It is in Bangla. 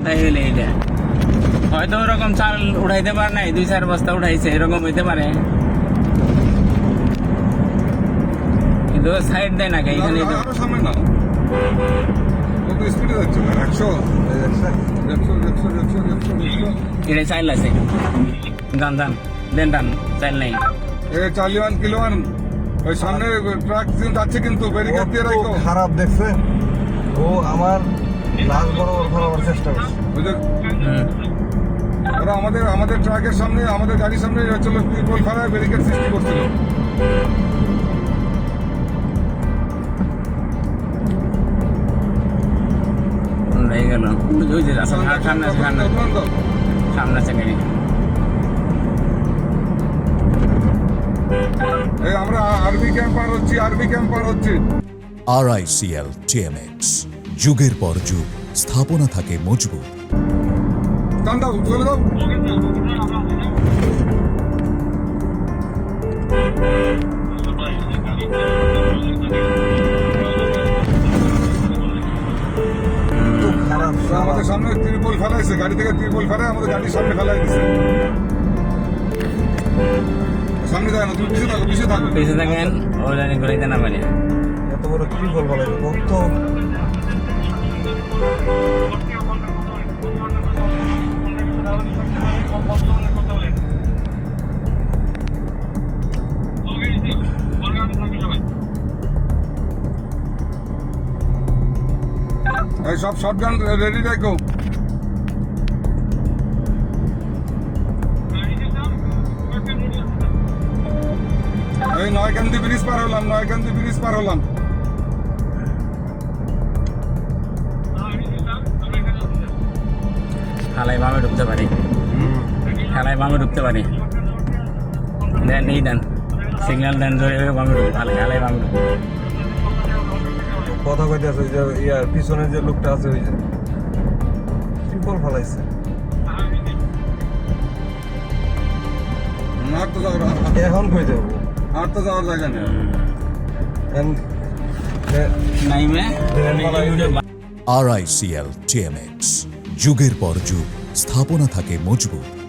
তাই হলে এইটা হয়তো ওরকম চাল উঠাইতে পারে নাই, 2-4 বস্তা উঠাইছে, এরকম হইতে পারে। কিন্তু সাইড দেয় না এখানে সামনে না কত স্পিডে যাচ্ছে 100 এটা চাইল আছে, দান দান দেন টান চাইল নাই। চালিয়ান কিলোয়ান ওই সামনে ট্রাক যাচ্ছে কিন্তু ব্যারিকেড দিয়ে রাখো। খারাপ দেখছে ও, আমার লাশ বরাবর ফেরাবার চেষ্টা করছে। ওরা আমাদের ট্রাকের সামনে, আমাদের গাড়ির সামনে চলো টিউবওয়েল খারাপ ব্যারিকেড সৃষ্টি করছিল। হয়ে গেল ওই যে সামনে আছে, সামনে আছে গাড়ি। আমরা আরবি ক্যাম্প পার হচ্ছি। RICL TMX, যুগের পর যুগ স্থাপনা থাকে মজবুত। টান দাও, চলে দাও। খারাপ আমাদের সামনে ত্রিপল ফেলাইছে, গাড়ি থেকে ত্রিপল ফেলায় আমাদের গাড়ির সামনে ফেলাই দিচ্ছে। সামনে যায় না, তুমি পিছিয়ে থাকো। পিছিয়ে থাকেন, ও জানি ঘুরাইতে না পারে। এত বড় কি ফল বলে কত এই সব শটগান রেডি রাখো। এই নয়কান্দি ব্রিজ পার হলাম। খালাই বামে ঢুকতে পারি, দেন এই দেন সিগন্যাল দেন, ধরে বামে ঢুক, খালাই বামে ঢুক। কথা কইতে আছে যে ইয়ার পিছনে যে লোকটা আছে ওই যে ট্রিপল ফলাইছে। আর তো যাওয়ার এখন কই দেবো জায়গা নেই। নাইমে RICL TMX, যুগের পর যুগ স্থাপনা থাকে মজবুত।